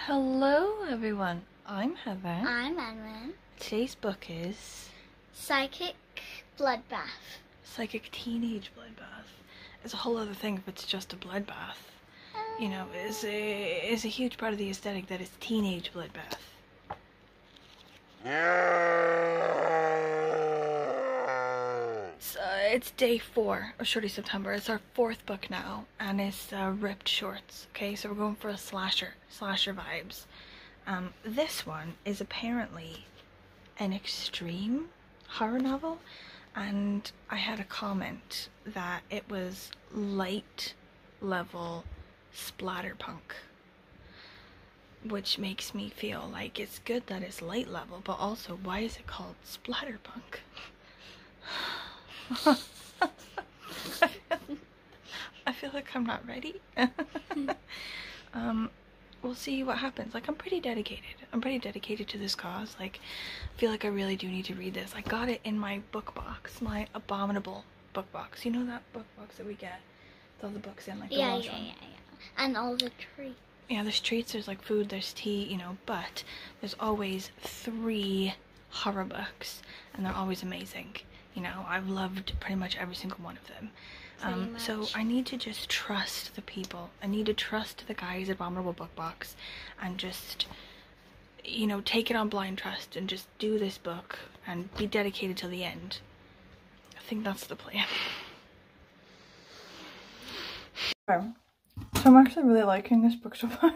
Hello everyone, I'm Heather. I'm Edwin. Today's book is Psychic Bloodbath. Psychic Teenage Bloodbath. It's a whole other thing if it's just a bloodbath. You know, it's a huge part of the aesthetic that is teenage bloodbath. So it's day 4 of Shorty September. It's our 4th book now, and it's ripped shorts. Okay, so we're going for a slasher vibes. This one is apparently an extreme horror novel, and I had a comment that it was light level splatterpunk, which makes me feel like it's good that it's light level, but also why is it called splatterpunk? I feel like I'm not ready. We'll see what happens. Like, I'm pretty dedicated to this cause. Like, I feel like I really do need to read this. I got it in my book box, my abominable book box. You know that book box that we get with all the books in, like the Yeah. And all the treats. Yeah, there's treats, there's like food, there's tea, you know, but there's always 3 horror books, and they're always amazing. You know, I've loved pretty much every single one of them. So I need to just trust the people. I need to trust the guy's abominable book box and just, you know, take it on blind trust and just do this book and be dedicated till the end. I think that's the plan. Okay. So I'm actually really liking this book so far.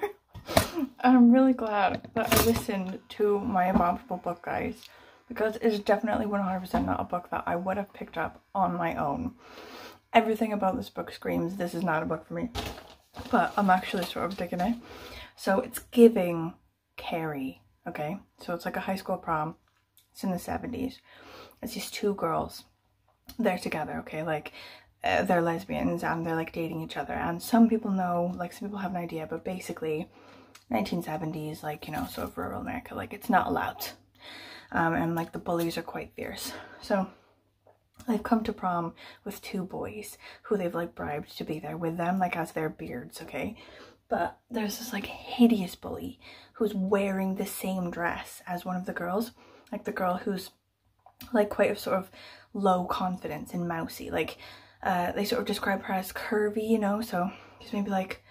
And I'm really glad that I listened to my abominable book guys, because it's definitely 100% not a book that I would have picked up on my own. Everything about this book screams this is not a book for me, but I'm actually sort of digging it. So it's giving Carrie, okay? So it's like a high school prom. It's in the 70s. It's these 2 girls. They're together, okay? Like, they're lesbians and they're like dating each other. And some people know, like some people have an idea, but basically 1970s, like, you know, sort of rural America, like it's not allowed. And like the bullies are quite fierce. So they've come to prom with 2 boys who they've like bribed to be there with them, like as their beards, okay? But there's this like hideous bully who's wearing the same dress as one of the girls, like the girl who's like quite a sort of low confidence and mousy. Like they sort of describe her as curvy, you know, so she's maybe like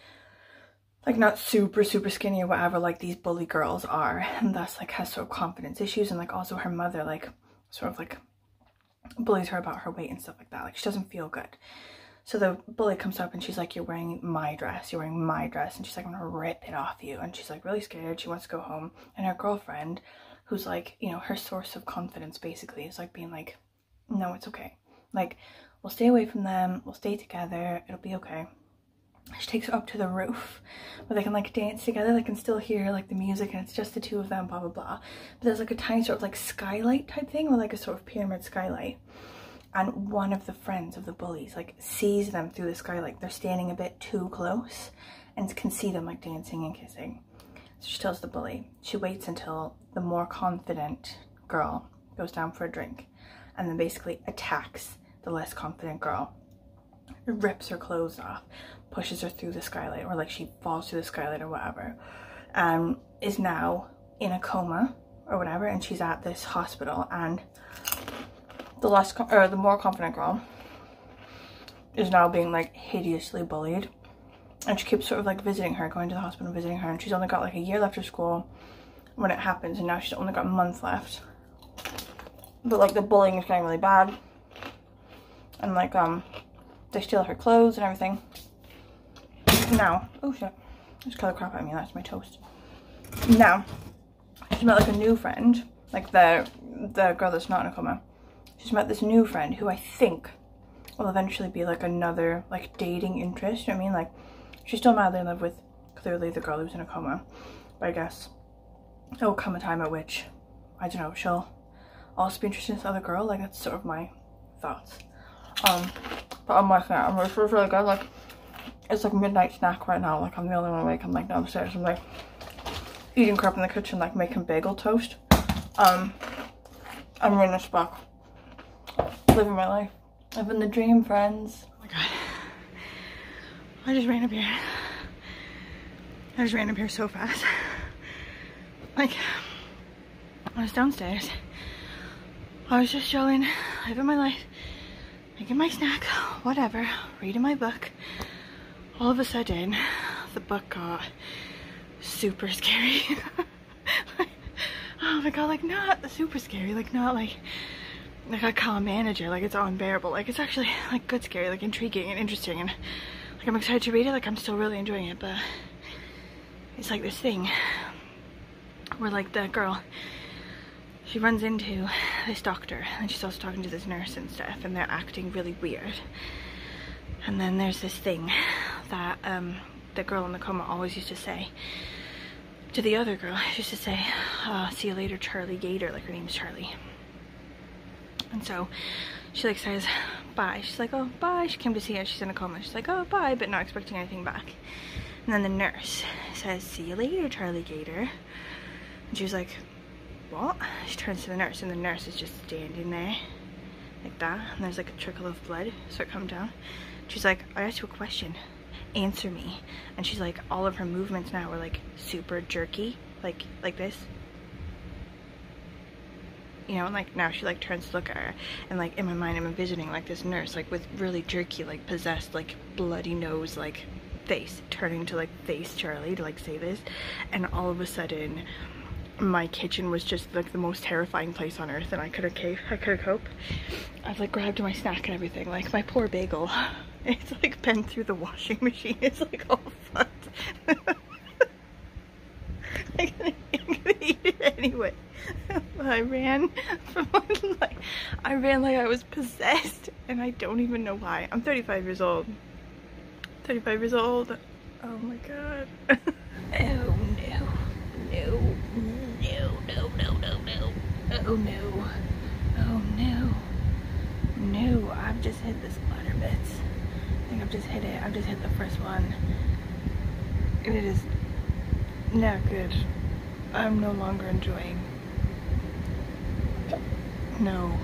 not super skinny or whatever like these bully girls are, and thus like has sort of confidence issues. And like also her mother like sort of like bullies her about her weight and stuff like that. Like she doesn't feel good. So the bully comes up and she's like, you're wearing my dress, and she's like, I'm gonna rip it off you. And she's like really scared. She wants to go home, and her girlfriend, who's like, you know, her source of confidence basically, is like being like, no, it's okay, like we'll stay away from them, we'll stay together, it'll be okay. She takes her up to the roof where they can like dance together. They can still hear like the music, and it's just the 2 of them, blah blah blah. But there's like a tiny sort of like skylight type thing, or like a sort of pyramid skylight, and one of the friends of the bullies like sees them through the skylight. They're standing a bit too close and can see them like dancing and kissing. So she tells the bully. She waits until the more confident girl goes down for a drink, and then basically attacks the less confident girl, rips her clothes off, pushes her through the skylight, or like she falls through the skylight or whatever, is now in a coma or whatever, and she's at this hospital. And the more confident girl is now being like hideously bullied, and she keeps sort of like visiting her, going to the hospital, visiting her, and she's only got like a year left of school when it happens, and now she's only got a month left. But like the bullying is getting really bad, and like they steal her clothes and everything. Now, oh shit, just cut the crap out of me, that's my toast. Now, she's met like a new friend, like the girl that's not in a coma. She's met this new friend who I think will eventually be like another like dating interest, you know what I mean? Like, she's still madly in love with clearly the girl who's in a coma, but I guess there will come a time at which, I don't know, she'll also be interested in this other girl. Like, that's sort of my thoughts. But I'm liking it. I'm really good. Like, it's like midnight snack right now. Like, I'm the only one awake. I'm like downstairs. I'm like eating crap in the kitchen, like making bagel toast. I'm reading this book. Living my life. Living the dream, friends. Oh my god. I just ran up here so fast. Like, I was downstairs. I was just chilling, living my life, making my snack, whatever, reading my book. All of a sudden, the book got super scary. Like, oh my god, like not super scary, like not like I call a manager, like it's unbearable. Like it's actually like good scary, like intriguing and interesting, and like I'm excited to read it, like I'm still really enjoying it, but it's like this thing where like the girl, she runs into this doctor and she's also talking to this nurse and stuff, and they're acting really weird. And then there's this thing that the girl in the coma always used to say to the other girl. She used to say, see you later, Charlie Gator, like her name's Charlie. And so she like says bye. She's like, oh bye. She came to see her, she's in a coma. She's like, oh bye, but not expecting anything back. And then the nurse says, see you later, Charlie Gator. And she was like, what? She turns to the nurse, and the nurse is just standing there like that, and there's like a trickle of blood start coming down. She's like, I asked you a question, answer me. And she's like, all of her movements now are like super jerky, like this, you know. And like now she like turns to look at her, and like in my mind I'm envisioning like this nurse like with really jerky, like possessed, like bloody nose, like face, turning to like face Charlie to like say this. And all of a sudden my kitchen was just like the most terrifying place on earth, and I couldn't cope. I've like grabbed my snack and everything, like my poor bagel. It's like been through the washing machine. It's like all fucked. I'm gonna eat it anyway. I ran from like I was possessed, and I don't even know why. I'm 35 years old. 35 years old. Oh my god. Oh no. No. Oh no. Oh no. No, I've just hit the splatter bits. I think I've just hit it. I've just hit the first one. It is not good. I'm no longer enjoying. No.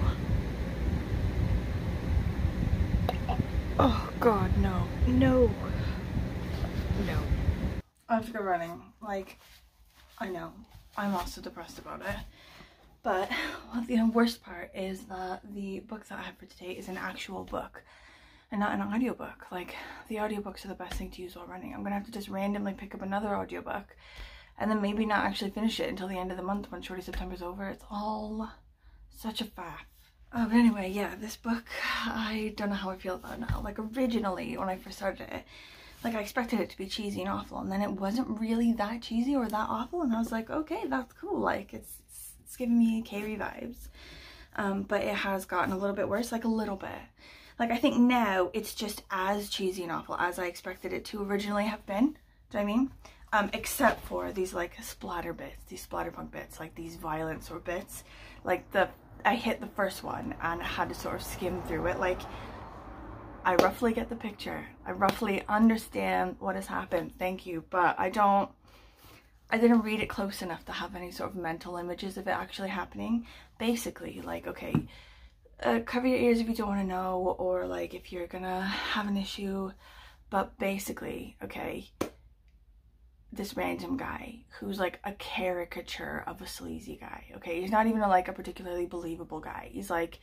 Oh god, no. No. No. I have to go running. Like, I know. I'm also depressed about it. But the worst part is that the book that I have for today is an actual book and not an audiobook. Like, the audiobooks are the best thing to use while running. I'm gonna have to just randomly pick up another audiobook and then maybe not actually finish it until the end of the month when Shorty September's over. It's all such a faff. But anyway, yeah, this book, I don't know how I feel about it now. Like, originally when I first started it, like I expected it to be cheesy and awful, and then it wasn't really that cheesy or that awful, and I was like, okay, that's cool. Like, it's giving me Carrie vibes. But it has gotten a little bit worse, like a little bit. Like, I think now it's just as cheesy and awful as I expected it to originally have been. Do you know what I mean? Except for these like splatter bits, these splatterpunk bits, like these violent sort of bits. Like I hit the first one and I had to sort of skim through it. Like, I roughly get the picture. I roughly understand what has happened. Thank you. But I didn't read it close enough to have any sort of mental images of it actually happening. Basically, like, okay, cover your ears if you don't want to know, or like if you're gonna have an issue. But basically, okay, this random guy who's like a caricature of a sleazy guy, okay, he's not even like a particularly believable guy. He's like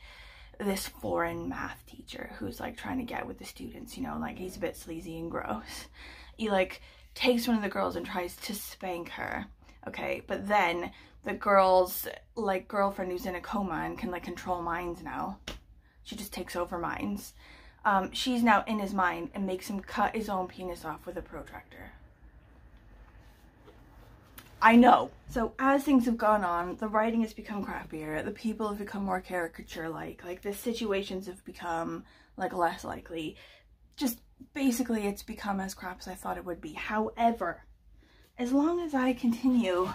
this foreign math teacher who's like trying to get with the students, you know, like he's a bit sleazy and gross. He like takes one of the girls and tries to spank her, okay, but then the girl's like girlfriend, who's in a coma and can like control minds now, she just takes over minds. She's now in his mind and makes him cut his own penis off with a protractor. I know. So as things have gone on, the writing has become crappier, the people have become more caricature-like the situations have become like less likely. Just basically it's become as crap as I thought it would be. However, as long as I continue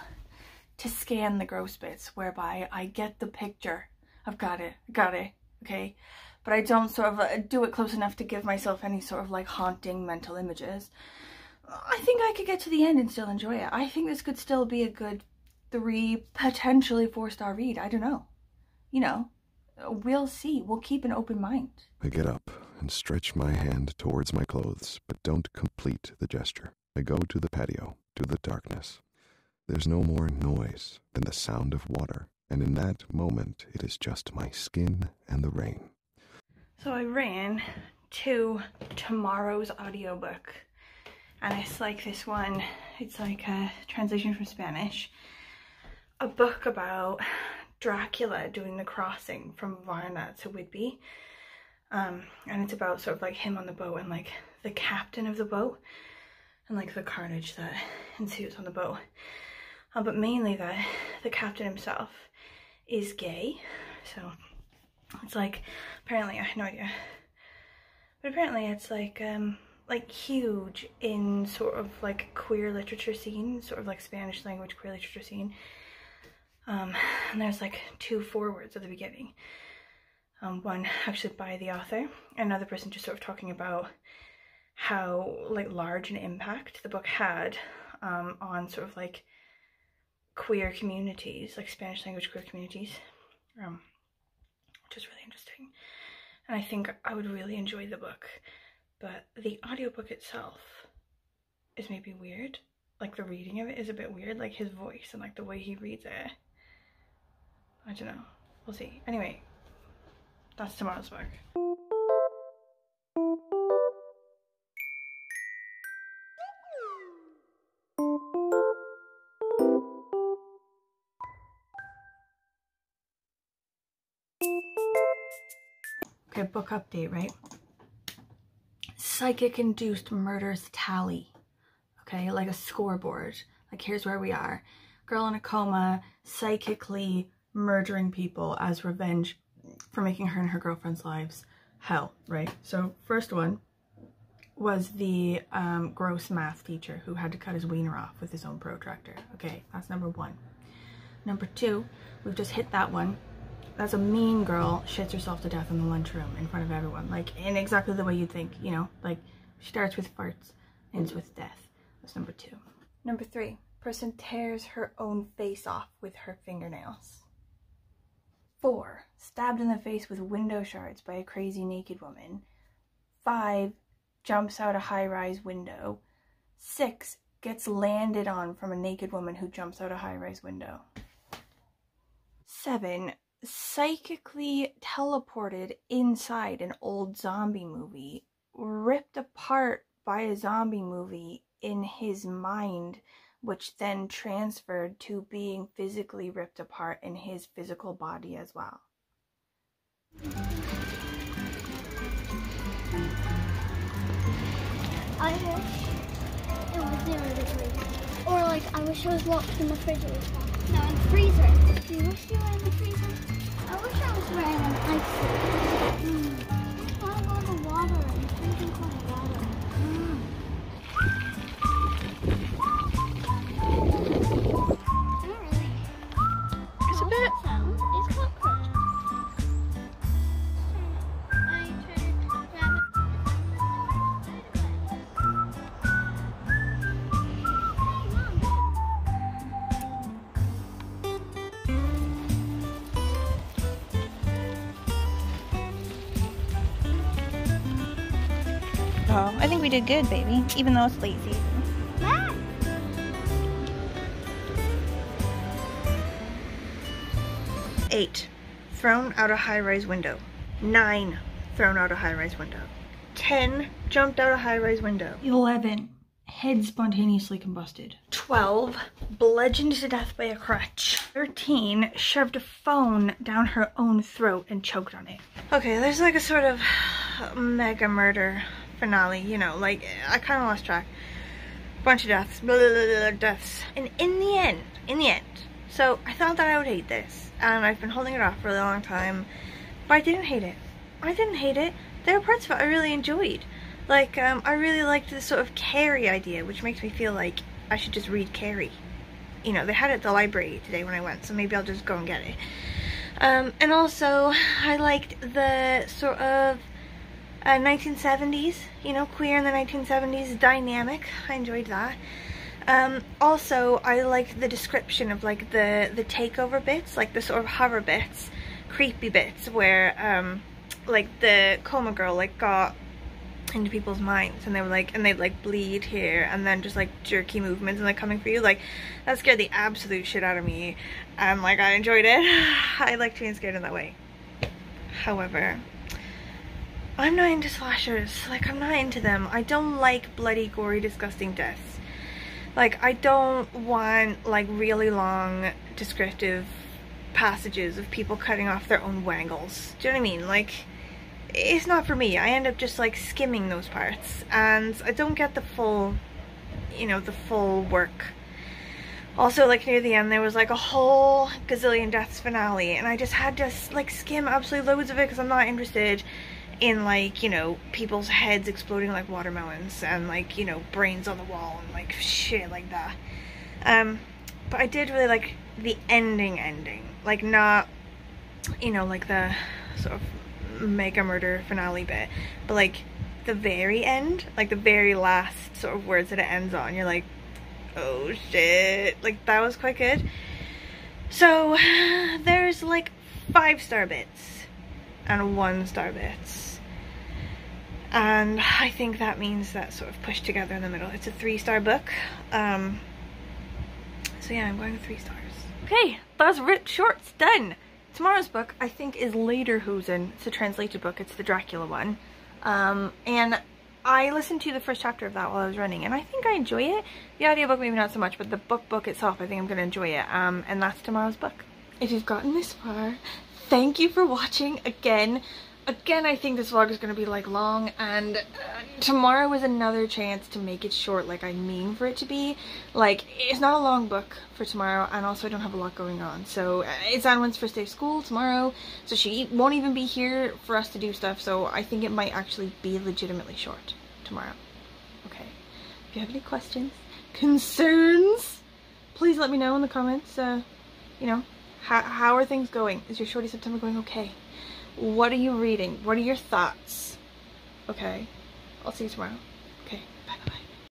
to scan the gross bits whereby I get the picture, I've got it, okay? But I don't sort of do it close enough to give myself any sort of like haunting mental images, I think I could get to the end and still enjoy it. I think this could still be a good 3, potentially 4-star read. I don't know. You know, we'll see. We'll keep an open mind. I get up and stretch my hand towards my clothes, but don't complete the gesture. I go to the patio, to the darkness. There's no more noise than the sound of water, and in that moment it is just my skin and the rain. So I ran to tomorrow's audiobook, and it's like this one, it's like a translation from Spanish, a book about Dracula doing the crossing from Varna to Whitby, and it's about sort of like him on the boat and like the captain of the boat and like the carnage that ensues on the boat, but mainly that the captain himself is gay. So it's like, apparently, I have no idea, but apparently it's like huge in sort of like queer literature scene, sort of like Spanish language queer literature scene. And there's like 2 forewords at the beginning. One actually by the author, and another person just sort of talking about how like large an impact the book had on sort of like queer communities, like Spanish language queer communities, which is really interesting. And I think I would really enjoy the book, but the audiobook itself is maybe weird. Like the reading of it is a bit weird, like his voice and like the way he reads it. I don't know, we'll see. Anyway, that's tomorrow's book. Okay, book update, right? Psychic-induced murders tally. Okay, like a scoreboard. Like, here's where we are. Girl in a coma, psychically murdering people as revenge for making her and her girlfriend's lives hell, right? So, first one was the gross math teacher who had to cut his wiener off with his own protractor. Okay, that's number 1. Number 2, we've just hit that one. That's a mean girl shits herself to death in the lunchroom in front of everyone, like in exactly the way you'd think, you know, like she starts with farts, ends with death. That's number 2. Number 3, person tears her own face off with her fingernails. 4, stabbed in the face with window shards by a crazy naked woman. 5, jumps out a high-rise window. 6, gets landed on from a naked woman who jumps out a high-rise window. 7, psychically teleported inside an old zombie movie, ripped apart by a zombie movie in his mind, which then transferred to being physically ripped apart in his physical body as well. I wish it was 0 degrees. Or like, I wish I was locked in the refrigerator. No, in the freezer. Do you wish you were in the freezer? I wish I was wearing an ice suit. I want to go to the water and drinking cold water. Not really. It's a bit. Sound is cockroach. I tried to grab it. Oh, I think we did good, baby, even though it's late season. Ah! 8, thrown out a high-rise window. 9, thrown out a high-rise window. 10, jumped out a high-rise window. 11, head spontaneously combusted. 12, bludgeoned to death by a crutch. 13, shoved a phone down her own throat and choked on it. Okay, there's like a sort of mega murder finale, you know, like I kind of lost track. Bunch of deaths, blah, blah, blah, blah, deaths. And in the end, so I thought that I would hate this, and I've been holding it off for a really long time, but I didn't hate it. There were parts of it I really enjoyed. Like, I really liked this sort of Carrie idea, which makes me feel like I should just read Carrie. You know, they had it at the library today when I went, so maybe I'll just go and get it. And also, I liked the sort of 1970s, you know, queer in the 1970s dynamic. I enjoyed that. Also, I liked the description of like the takeover bits, like the sort of horror bits, creepy bits, where like the coma girl like got into people's minds, and they were like, and they'd like bleed here and then just like jerky movements and like coming for you. Like that scared the absolute shit out of me, and like I enjoyed it. I liked being scared in that way. However, I'm not into slashers. Like I'm not into them. I don't like bloody, gory, disgusting deaths. Like I don't want like really long descriptive passages of people cutting off their own wangles. Do you know what I mean? Like it's not for me. I end up just like skimming those parts, and I don't get the full, you know, the full work. Also, like near the end there was like a whole gazillion deaths finale, and I just had to like skim absolutely loads of it because I'm not interested in like, you know, people's heads exploding like watermelons and like, you know, brains on the wall and like shit like that. But I did really like the ending, like not, you know, like the sort of mega murder finale bit, but like the very end, like the very last sort of words that it ends on, you're like, oh shit, like that was quite good. So there's like 5-star bits and 1-star bits, and I think that means that sort of pushed together in the middle, it's a 3-star book. So yeah, I'm going with 3 stars. Okay, that's ripped shorts done. Tomorrow's book, I think, is Lederhosen. It's a translated book. It's the Dracula one. And I listened to the first chapter of that while I was running, and I think I enjoy it. The audiobook maybe not so much, but the book itself, I think I'm going to enjoy it. And that's tomorrow's book. If you've gotten this far, thank you for watching again. I think this vlog is going to be like long, and tomorrow is another chance to make it short like I mean for it to be. Like, it's not a long book for tomorrow, and also I don't have a lot going on. So it's Anwen's first day of school tomorrow, so she won't even be here for us to do stuff, so I think it might actually be legitimately short tomorrow. Okay, if you have any questions, concerns, please let me know in the comments. You know, how are things going? Is your Shorty September going okay? What are you reading? What are your thoughts? Okay, I'll see you tomorrow. Okay, bye bye.